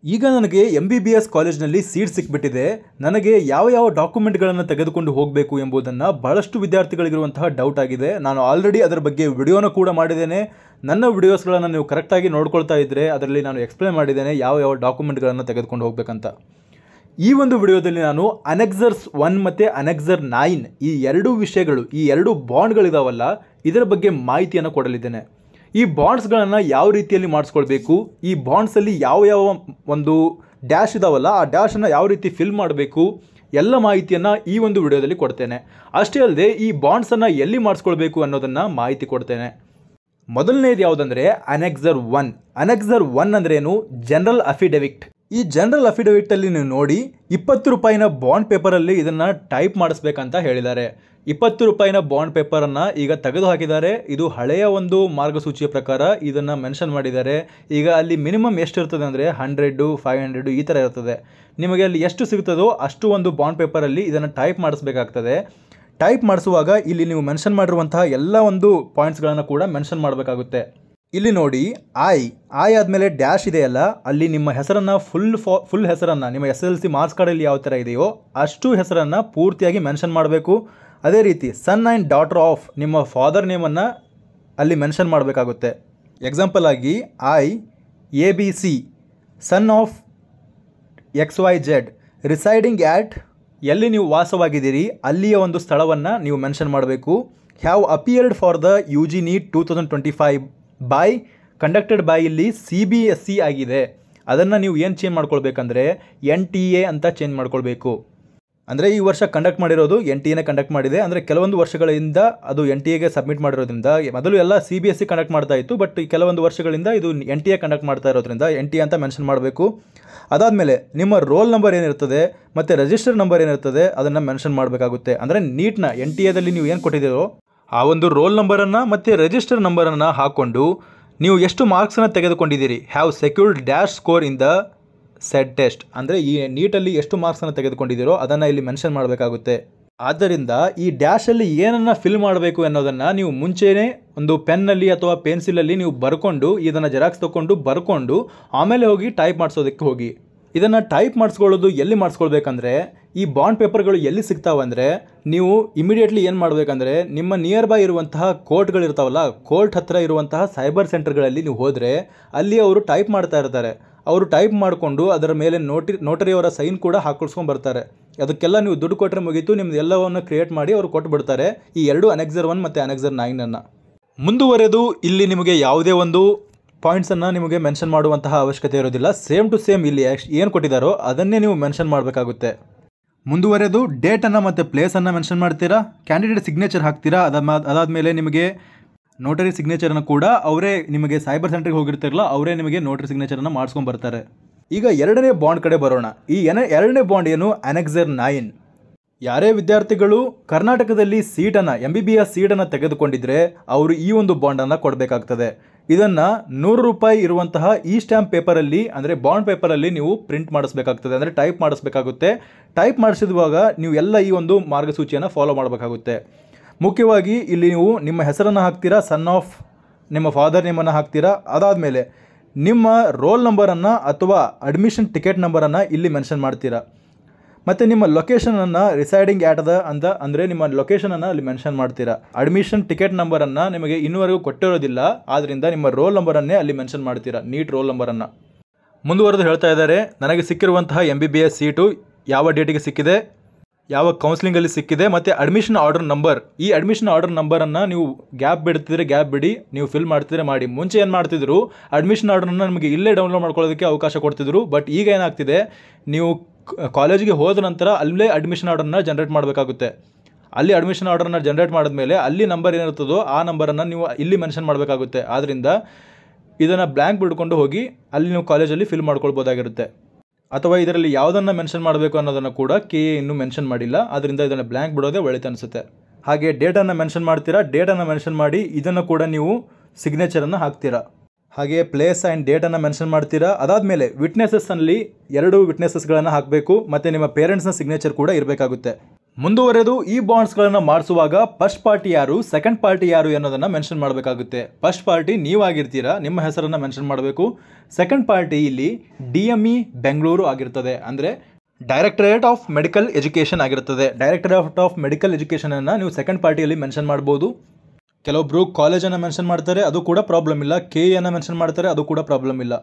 ಈಗ ನನಗೆ MBBS ಕಾಲೇಜ್ನಲ್ಲಿ ಸೀಟ್ ಸಿಕ್ಬಿಟ್ಟಿದೆ. ನನಗೆ ಯಾವ ಡಾಕ್ಯುಮೆಂಟ್ಗಳನ್ನು ತೆಗೆದುಕೊಂಡು ಹೋಗಬೇಕು ಎಂಬುದನ್ನು ಬಹಳಷ್ಟು ವಿದ್ಯಾರ್ಥಿಗಳಿಗಿರುವಂತಹ ಡೌಟ್ ಆಗಿದೆ. ನಾನು ಆಲ್ರೆಡಿ ಅದರ ಬಗ್ಗೆ ವಿಡಿಯೋನ ಕೂಡ ಮಾಡಿದ್ದೇನೆ. ನನ್ನ ವಿಡಿಯೋಸ್ಗಳನ್ನು ನೀವು ಕರೆಕ್ಟಾಗಿ ನೋಡ್ಕೊಳ್ತಾ ಇದ್ದರೆ ಅದರಲ್ಲಿ ನಾನು ಎಕ್ಸ್ಪ್ಲೇನ್ ಮಾಡಿದ್ದೇನೆ ಯಾವ ಡಾಕ್ಯುಮೆಂಟ್ಗಳನ್ನು ತೆಗೆದುಕೊಂಡು ಹೋಗಬೇಕಂತ. ಈ ಒಂದು ವಿಡಿಯೋದಲ್ಲಿ ನಾನು ಅನೆಕ್ಸರ್ಸ್ 1 ಮತ್ತು ಅನೆಕ್ಸರ್ 9 ಈ ಎರಡೂ ವಿಷಯಗಳು, ಈ ಎರಡು ಬಾಂಡ್ಗಳಿದಾವಲ್ಲ, ಇದರ ಬಗ್ಗೆ ಮಾಹಿತಿಯನ್ನು ಕೊಡಲಿದ್ದೇನೆ. ಈ ಬಾಂಡ್ಸ್ಗಳನ್ನು ಯಾವ ರೀತಿಯಲ್ಲಿ ಮಾಡಿಸ್ಕೊಳ್ಬೇಕು, ಈ ಬಾಂಡ್ಸಲ್ಲಿ ಯಾವ ಒಂದು ಡ್ಯಾಶ್ ಇದಾವಲ್ಲ ಆ ಡ್ಯಾಶನ್ನು ಯಾವ ರೀತಿ ಫಿಲ್ ಮಾಡಬೇಕು, ಎಲ್ಲ ಮಾಹಿತಿಯನ್ನು ಈ ಒಂದು ವಿಡಿಯೋದಲ್ಲಿ ಕೊಡ್ತೇನೆ. ಅಷ್ಟೇ ಅಲ್ಲದೆ ಈ ಬಾಂಡ್ಸನ್ನು ಎಲ್ಲಿ ಮಾಡಿಸ್ಕೊಳ್ಬೇಕು ಅನ್ನೋದನ್ನು ಮಾಹಿತಿ ಕೊಡ್ತೇನೆ. ಮೊದಲನೇದು ಯಾವುದಂದರೆ ಅನೆಕ್ಸರ್ 1. ಅನೆಕ್ಸರ್ 1 ಅಂದ್ರೇನು? General affidavit. ಈ ಜನರಲ್ ಅಫಿಡವಿಟಲ್ಲಿ ನೀವು ನೋಡಿ 20 ರೂಪಾಯಿನ ಬಾಂಡ್ ಪೇಪರಲ್ಲಿ ಇದನ್ನು ಟೈಪ್ ಮಾಡಿಸ್ಬೇಕಂತ ಹೇಳಿದ್ದಾರೆ. 20 ರೂಪಾಯಿನ ಬಾಂಡ್ ಪೇಪರನ್ನು ಈಗ ತೆಗೆದು ಹಾಕಿದ್ದಾರೆ. ಇದು ಹಳೆಯ ಒಂದು ಮಾರ್ಗಸೂಚಿಯ ಪ್ರಕಾರ ಇದನ್ನು ಮೆನ್ಷನ್ ಮಾಡಿದ್ದಾರೆ. ಈಗ ಅಲ್ಲಿ ಮಿನಿಮಮ್ ಎಷ್ಟು ಇರ್ತದೆ ಅಂದರೆ 100, 500 ಈ ಥರ ಇರ್ತದೆ. ನಿಮಗೆ ಅಲ್ಲಿ ಎಷ್ಟು ಸಿಗ್ತದೋ ಅಷ್ಟು ಒಂದು ಬಾಂಡ್ ಪೇಪರಲ್ಲಿ ಇದನ್ನು ಟೈಪ್ ಮಾಡಿಸ್ಬೇಕಾಗ್ತದೆ. ಟೈಪ್ ಮಾಡಿಸುವಾಗ ಇಲ್ಲಿ ನೀವು ಮೆನ್ಷನ್ ಮಾಡಿರುವಂತಹ ಎಲ್ಲ ಒಂದು ಪಾಯಿಂಟ್ಸ್ಗಳನ್ನು ಕೂಡ ಮೆನ್ಷನ್ ಮಾಡಬೇಕಾಗುತ್ತೆ. ಇಲ್ಲಿ ನೋಡಿ ಐ ಆದಮೇಲೆ ಡ್ಯಾಶ್ ಇದೆಯಲ್ಲ, ಅಲ್ಲಿ ನಿಮ್ಮ ಹೆಸರನ್ನು ಫುಲ್ ಹೆಸರನ್ನು ನಿಮ್ಮ SSLC ಮಾರ್ಕ್ಸ್ ಕಾರ್ಡಲ್ಲಿ ಯಾವ ಥರ ಇದೆಯೋ ಅಷ್ಟು ಹೆಸರನ್ನು ಪೂರ್ತಿಯಾಗಿ ಮೆನ್ಷನ್ ಮಾಡಬೇಕು. ಅದೇ ರೀತಿ ಸನ್ ಆ್ಯಂಡ್ ಡಾಟರ್ ಆಫ್ ನಿಮ್ಮ ಫಾದರ್ ನೇಮನ್ನು ಅಲ್ಲಿ ಮೆನ್ಷನ್ ಮಾಡಬೇಕಾಗುತ್ತೆ. ಎಕ್ಸಾಂಪಲ್ ಆಗಿ ABC son of XYZ residing at, ಎಲ್ಲಿ ನೀವು ವಾಸವಾಗಿದ್ದೀರಿ ಅಲ್ಲಿಯ ಒಂದು ಸ್ಥಳವನ್ನು ನೀವು ಮೆನ್ಷನ್ ಮಾಡಬೇಕು. Have appeared for the UG NEET 2025 by conducted by, ಇಲ್ಲಿ CBSE ಆಗಿದೆ. ಅದನ್ನು ನೀವು ಏನು ಚೇಂಜ್ ಮಾಡ್ಕೊಳ್ಬೇಕಂದ್ರೆ NTA ಅಂತ ಚೇಂಜ್ ಮಾಡ್ಕೊಳ್ಬೇಕು. ಅಂದರೆ ಈ ವರ್ಷ ಕಂಡಕ್ಟ್ ಮಾಡಿರೋದು NTA ಕಂಡಕ್ಟ್ ಮಾಡಿದೆ. ಅಂದರೆ ಕೆಲವೊಂದು ವರ್ಷಗಳಿಂದ ಅದು NTA ಸಬ್ಮಿಟ್ ಮಾಡಿರೋದ್ರಿಂದ, ಮೊದಲು ಎಲ್ಲ CBSE ಕಂಡಕ್ಟ್ ಮಾಡ್ತಾ ಇತ್ತು, ಬಟ್ ಕೆಲವೊಂದು ವರ್ಷಗಳಿಂದ ಇದು NTA ಕಂಡಕ್ಟ್ ಮಾಡ್ತಾ ಇರೋದ್ರಿಂದ NTA ಅಂತ ಮೆನ್ಷನ್ ಮಾಡಬೇಕು. ಅದಾದಮೇಲೆ ನಿಮ್ಮ ರೋಲ್ ನಂಬರ್ ಏನಿರ್ತದೆ ಮತ್ತು ರಿಜಿಸ್ಟರ್ ನಂಬರ್ ಏನಿರ್ತದೆ ಅದನ್ನು ಮೆನ್ಷನ್ ಮಾಡಬೇಕಾಗುತ್ತೆ. ಅಂದರೆ ನೀಟ್ನ NTAದಲ್ಲಿ ನೀವು ಏನು ಕೊಟ್ಟಿದ್ದೀರೋ ಆ ಒಂದು ರೋಲ್ ನಂಬರನ್ನು ಮತ್ತು ರಿಜಿಸ್ಟರ್ ನಂಬರನ್ನು ಹಾಕ್ಕೊಂಡು ನೀವು ಎಷ್ಟು ಮಾರ್ಕ್ಸನ್ನು ತೆಗೆದುಕೊಂಡಿದ್ದೀರಿ, have secured dash score in the set test, ಅಂದರೆ ಈ ನೀಟಲ್ಲಿ ಎಷ್ಟು ಮಾರ್ಕ್ಸನ್ನು ತೆಗೆದುಕೊಂಡಿದ್ದೀರೋ ಅದನ್ನು ಇಲ್ಲಿ ಮೆನ್ಷನ್ ಮಾಡಬೇಕಾಗುತ್ತೆ. ಆದ್ದರಿಂದ ಈ ಡ್ಯಾಶಲ್ಲಿ ಏನನ್ನು ಫಿಲ್ ಮಾಡಬೇಕು ಅನ್ನೋದನ್ನು ನೀವು ಮುಂಚೆನೇ ಒಂದು ಪೆನ್ನಲ್ಲಿ ಅಥವಾ ಪೆನ್ಸಿಲಲ್ಲಿ ನೀವು ಬರ್ಕೊಂಡು ಇದನ್ನು ಜೆರಾಕ್ಸ್ ತೊಗೊಂಡು ಬರ್ಕೊಂಡು ಆಮೇಲೆ ಹೋಗಿ ಟೈಪ್ ಮಾಡಿಸೋದಕ್ಕೆ ಹೋಗಿ. ಇದನ್ನು ಟೈಪ್ ಮಾಡಿಸ್ಕೊಳ್ಳೋದು ಎಲ್ಲಿ ಮಾಡಿಸ್ಕೊಳ್ಬೇಕಂದ್ರೆ, ಈ ಬಾಂಡ್ ಪೇಪರ್ಗಳು ಎಲ್ಲಿ ಸಿಗ್ತಾವಂದರೆ ನೀವು ಇಮಿಡಿಯೇಟ್ಲಿ ಏನು ಮಾಡಬೇಕಂದ್ರೆ ನಿಮ್ಮ ನಿಯರ್ ಬೈ ಇರುವಂತಹ ಕೋರ್ಟ್ಗಳಿರ್ತಾವಲ್ಲ, ಕೋರ್ಟ್ ಹತ್ತಿರ ಇರುವಂತಹ ಸೈಬರ್ ಸೆಂಟರ್ಗಳಲ್ಲಿ ನೀವು ಹೋದರೆ ಅಲ್ಲಿ ಅವರು ಟೈಪ್ ಮಾಡ್ತಾ ಇರ್ತಾರೆ. ಅವರು ಟೈಪ್ ಮಾಡಿಕೊಂಡು ಅದರ ಮೇಲೆ ನೋಟರಿಯವರ ಸೈನ್ ಕೂಡ ಹಾಕಿಸ್ಕೊಂಡು ಬರ್ತಾರೆ. ಅದಕ್ಕೆಲ್ಲ ನೀವು ದುಡ್ಡು ಕೊಟ್ಟರೆ ಮುಗೀತು, ನಿಮ್ದು ಎಲ್ಲವನ್ನು ಕ್ರಿಯೇಟ್ ಮಾಡಿ ಅವರು ಕೊಟ್ಟು ಬಿಡ್ತಾರೆ. ಈ ಎರಡು ಅನೆಕ್ಸರ್ 1 ಮತ್ತು ಅನೆಕ್ಸರ್ 9 ಮುಂದುವರೆದು ಇಲ್ಲಿ ನಿಮಗೆ ಯಾವುದೇ ಒಂದು ಪಾಯಿಂಟ್ಸನ್ನು ನಿಮಗೆ ಮೆನ್ಷನ್ ಮಾಡುವಂತಹ ಅವಶ್ಯಕತೆ ಇರೋದಿಲ್ಲ. ಸೇಮ್ ಟು ಸೇಮ್ ಇಲ್ಲಿ ಏನು ಕೊಟ್ಟಿದ್ದಾರೋ ಅದನ್ನೇ ನೀವು ಮೆನ್ಷನ್ ಮಾಡಬೇಕಾಗುತ್ತೆ. ಮುಂದುವರೆದು ಡೇಟನ್ನು ಮತ್ತು ಪ್ಲೇಸನ್ನು ಮೆನ್ಷನ್ ಮಾಡ್ತೀರಾ, ಕ್ಯಾಂಡಿಡೇಟ್ ಸಿಗ್ನೇಚರ್ ಹಾಕ್ತೀರಾ. ಅದಾದಮೇಲೆ ನಿಮಗೆ ನೋಟರಿ ಸಿಗ್ನೇಚರನ್ನು ಕೂಡ ಅವರೇ, ನಿಮಗೆ ಸೈಬರ್ ಸೆಂಟ್ರಿಗೆ ಹೋಗಿರ್ತಿರಲ್ಲ ಅವರೇ ನಿಮಗೆ ನೋಟರಿ ಸಿಗ್ನೇಚರನ್ನು ಮಾಡಿಸ್ಕೊಂಡು ಬರ್ತಾರೆ. ಈಗ ಎರಡನೇ ಬಾಂಡ್ ಕಡೆ ಬರೋಣ. ಈ ಎರಡನೇ ಬಾಂಡ್ ಏನು? ಅನೆಕ್ಸರ್ 9. ಯಾರೇ ವಿದ್ಯಾರ್ಥಿಗಳು ಕರ್ನಾಟಕದಲ್ಲಿ ಸೀಟನ್ನು MBBS ಸೀಟನ್ನು ತೆಗೆದುಕೊಂಡಿದ್ರೆ ಅವರು ಈ ಒಂದು ಬಾಂಡನ್ನು ಕೊಡಬೇಕಾಗ್ತದೆ. ಇದನ್ನು 100 ರೂಪಾಯಿ ಇರುವಂತಹ ಈ ಸ್ಟ್ಯಾಂಪ್ ಪೇಪರಲ್ಲಿ, ಅಂದರೆ ಬಾಂಡ್ ಪೇಪರಲ್ಲಿ ನೀವು ಪ್ರಿಂಟ್ ಮಾಡಿಸ್ಬೇಕಾಗ್ತದೆ, ಅಂದರೆ ಟೈಪ್ ಮಾಡಿಸ್ಬೇಕಾಗುತ್ತೆ. ಟೈಪ್ ಮಾಡಿಸಿದುವಾಗ ನೀವು ಎಲ್ಲ ಈ ಒಂದು ಮಾರ್ಗಸೂಚಿಯನ್ನು ಫಾಲೋ ಮಾಡಬೇಕಾಗುತ್ತೆ. ಮುಖ್ಯವಾಗಿ ಇಲ್ಲಿ ನೀವು ನಿಮ್ಮ ಹೆಸರನ್ನು ಹಾಕ್ತೀರಾ, ಸನ್ ಆಫ್ ನಿಮ್ಮ ಫಾದರ್ ನೇಮನ್ನು ಹಾಕ್ತೀರಾ. ಅದಾದಮೇಲೆ ನಿಮ್ಮ ರೋಲ್ ನಂಬರನ್ನು ಅಥವಾ ಅಡ್ಮಿಷನ್ ಟಿಕೆಟ್ ನಂಬರನ್ನು ಇಲ್ಲಿ ಮೆನ್ಷನ್ ಮಾಡ್ತೀರಾ. ಮತ್ತು ನಿಮ್ಮ ಲೊಕೇಶನನ್ನು ರಿಸೈಡಿಂಗ್ ಆಟ್ ಅಂತ, ಅಂದರೆ ನಿಮ್ಮ ಲೊಕೇಶನನ್ನು ಅಲ್ಲಿ ಮೆನ್ಷನ್ ಮಾಡ್ತೀರಾ. ಅಡ್ಮಿಷನ್ ಟಿಕೆಟ್ ನಂಬರನ್ನು ನಿಮಗೆ ಇನ್ನೂವರೆಗೂ ಕೊಟ್ಟಿರೋದಿಲ್ಲ, ಆದ್ದರಿಂದ ನಿಮ್ಮ ರೋಲ್ ನಂಬರನ್ನೇ ಅಲ್ಲಿ ಮೆನ್ಷನ್ ಮಾಡ್ತೀರಾ, ನೀಟ್ ರೋಲ್ ನಂಬರನ್ನು. ಮುಂದುವರೆದು ಹೇಳ್ತಾ ಇದ್ದಾರೆ, ನನಗೆ ಸಿಕ್ಕಿರುವಂತಹ MBBS ಸೀಟು ಯಾವ ಡೇಟಿಗೆ ಸಿಕ್ಕಿದೆ, ಯಾವ ಕೌನ್ಸಿಲಿಂಗಲ್ಲಿ ಸಿಕ್ಕಿದೆ, ಮತ್ತು ಅಡ್ಮಿಷನ್ ಆರ್ಡರ್ ನಂಬರ್. ಈ ಅಡ್ಮಿಷನ್ ಆರ್ಡರ್ ನಂಬರನ್ನು ನೀವು ಗ್ಯಾಪ್ ಬಿಡ್ತಿದ್ರೆ ಗ್ಯಾಪ್ ಬಿಡಿ, ನೀವು ಫಿಲ್ ಮಾಡ್ತಿದ್ರೆ ಮಾಡಿ. ಮುಂಚೆ ಏನು ಮಾಡ್ತಿದ್ರು, ಅಡ್ಮಿಷನ್ ಆರ್ಡರನ್ನು ನಮಗೆ ಇಲ್ಲೇ ಡೌನ್ಲೋಡ್ ಮಾಡ್ಕೊಳ್ಳೋದಕ್ಕೆ ಅವಕಾಶ ಕೊಡ್ತಿದ್ರು. ಬಟ್ ಈಗ ಏನಾಗ್ತಿದೆ, ನೀವು ಕಾಲೇಜಿಗೆ ಹೋದ ನಂತರ ಅಲ್ಲೇ ಅಡ್ಮಿಷನ್ ಆರ್ಡರನ್ನ ಜನರೇಟ್ ಮಾಡಬೇಕಾಗುತ್ತೆ. ಅಲ್ಲಿ ಅಡ್ಮಿಷನ್ ಆರ್ಡರನ್ನ ಜನರೇಟ್ ಮಾಡಿದ್ಮೇಲೆ ಅಲ್ಲಿ ನಂಬರ್ ಏನಿರ್ತದೋ ಆ ನಂಬರನ್ನು ನೀವು ಇಲ್ಲಿ ಮೆನ್ಷನ್ ಮಾಡಬೇಕಾಗುತ್ತೆ. ಆದ್ದರಿಂದ ಇದನ್ನು ಬ್ಲ್ಯಾಂಕ್ ಬಿಡ್ಕೊಂಡು ಹೋಗಿ ಅಲ್ಲಿ ನೀವು ಕಾಲೇಜಲ್ಲಿ ಫಿಲ್ ಮಾಡ್ಕೊಳ್ಬೋದಾಗಿರುತ್ತೆ. ಅಥವಾ ಇದರಲ್ಲಿ ಯಾವುದನ್ನು ಮೆನ್ಷನ್ ಮಾಡಬೇಕು ಅನ್ನೋದನ್ನು ಕೂಡ KA ಇನ್ನೂ ಮೆನ್ಷನ್ ಮಾಡಿಲ್ಲ, ಆದ್ದರಿಂದ ಇದನ್ನು ಬ್ಲ್ಯಾಂಕ್ ಬಿಡೋದೇ ಒಳ್ಳೆಯದು ಅನಿಸುತ್ತೆ. ಹಾಗೆ ಡೇಟನ್ನು ಮೆನ್ಷನ್ ಮಾಡ್ತೀರಾ, ಡೇಟನ್ನು ಮೆನ್ಷನ್ ಮಾಡಿ ಇದನ್ನು ಕೂಡ ನೀವು ಸಿಗ್ನೇಚರನ್ನು ಹಾಕ್ತೀರಾ. ಹಾಗೆ ಪ್ಲೇಸ್ ಆ್ಯಂಡ್ ಡೇಟನ್ನು ಮೆನ್ಷನ್ ಮಾಡ್ತೀರಾ. ಅದಾದಮೇಲೆ ವಿಟ್ನೆಸಸ್ಸಲ್ಲಿ 2 ವಿಟ್ನೆಸಸ್ಗಳನ್ನು ಹಾಕಬೇಕು, ಮತ್ತು ನಿಮ್ಮ ಪೇರೆಂಟ್ಸ್ನ ಸಿಗ್ನೇಚರ್ ಕೂಡ ಇರಬೇಕಾಗುತ್ತೆ. ಮುಂದುವರೆದು ಈ ಬಾಂಡ್ಸ್ಗಳನ್ನು ಮಾಡಿಸುವಾಗ ಫಸ್ಟ್ ಪಾರ್ಟಿ ಯಾರು, ಸೆಕೆಂಡ್ ಪಾರ್ಟಿ ಯಾರು ಅನ್ನೋದನ್ನು ಮೆನ್ಷನ್ ಮಾಡಬೇಕಾಗುತ್ತೆ. ಫಸ್ಟ್ ಪಾರ್ಟಿ ನೀವಾಗಿರ್ತೀರಾ, ನಿಮ್ಮ ಹೆಸರನ್ನು ಮೆನ್ಷನ್ ಮಾಡಬೇಕು. ಸೆಕೆಂಡ್ ಪಾರ್ಟಿ ಇಲ್ಲಿ DME ಬೆಂಗಳೂರು ಆಗಿರ್ತದೆ, ಅಂದರೆ ಡೈರೆಕ್ಟರೇಟ್ ಆಫ್ ಮೆಡಿಕಲ್ ಎಜುಕೇಷನ್ ಆಗಿರ್ತದೆ. ಡೈರೆಕ್ಟರೇಟ್ ಆಫ್ ಮೆಡಿಕಲ್ ಎಜುಕೇಷನನ್ನು ನೀವು ಸೆಕೆಂಡ್ ಪಾರ್ಟಿಯಲ್ಲಿ ಮೆನ್ಷನ್ ಮಾಡ್ಬೋದು. ಕೆಲವೊಬ್ಬರು ಕಾಲೇಜನ್ನು ಮೆನ್ಷನ್ ಮಾಡ್ತಾರೆ, ಅದು ಕೂಡ ಪ್ರಾಬ್ಲಮ್ ಇಲ್ಲ. KEಯನ್ನು ಮೆನ್ಷನ್ ಮಾಡ್ತಾರೆ, ಅದು ಕೂಡ ಪ್ರಾಬ್ಲಮ್ ಇಲ್ಲ.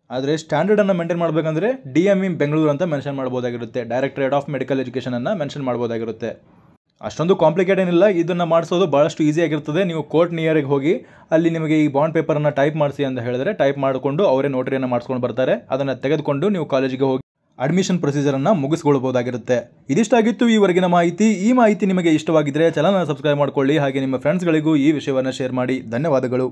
ಆದರೆ ಸ್ಟ್ಯಾಂಡರ್ಡನ್ನು ಮೇಂಟೈನ್ ಮಾಡಬೇಕಂದ್ರೆ DME ಬೆಂಗಳೂರು ಅಂತ ಮೆನ್ಷನ್ ಮಾಡ್ಬೋದಾಗಿರುತ್ತೆ. ಡೈರೆಕ್ಟರೇಟ್ ಆಫ್ ಮೆಡಿಕಲ್ ಎಜುಕೇಷನನ್ನು ಮೆನ್ಷನ್ ಮಾಡ್ಬೋದಾಗಿರುತ್ತೆ. ಅಷ್ಟೊಂದು ಕಾಂಪ್ಲಿಕೇಟ್ ಏನಿಲ್ಲ, ಇದನ್ನು ಮಾಡಿಸೋದು ಭಾಳಷ್ಟು ಈಸಿಯಾಗಿರ್ತದೆ. ನೀವು ಕೋರ್ಟ್ ನಿಯರಿಗೆ ಹೋಗಿ ಅಲ್ಲಿ ನಿಮಗೆ ಈ ಬಾಂಡ್ ಪೇಪರನ್ನು ಟೈಪ್ ಮಾಡಿಸಿ ಅಂತ ಹೇಳಿದ್ರೆ ಟೈಪ್ ಮಾಡಿಕೊಂಡು ಅವರೇ ನೋಟರಿಯನ್ನು ಮಾಡಿಸ್ಕೊಂಡು ಬರ್ತಾರೆ. ಅದನ್ನು ತೆಗೆದುಕೊಂಡು ನೀವು ಕಾಲೇಜಿಗೆ ಹೋಗಿ ಅಡ್ಮಿಷನ್ ಪ್ರೊಸೀಜರನ್ನು ಮುಗಿಸ್ಕೊಳ್ಬೋದಾಗಿರುತ್ತೆ. ಇದಿಷ್ಟಾಗಿತ್ತು ಈವರೆಗಿನ ಮಾಹಿತಿ. ಈ ಮಾಹಿತಿ ನಿಮಗೆ ಇಷ್ಟವಾಗಿದ್ದರೆ ಚಾನಲ್ನ ಸಬ್ಸ್ಕ್ರೈಬ್ ಮಾಡ್ಕೊಳ್ಳಿ, ಹಾಗೆ ನಿಮ್ಮ ಫ್ರೆಂಡ್ಸ್ಗಳಿಗೂ ಈ ವಿಷಯವನ್ನು ಶೇರ್ ಮಾಡಿ. ಧನ್ಯವಾದಗಳು.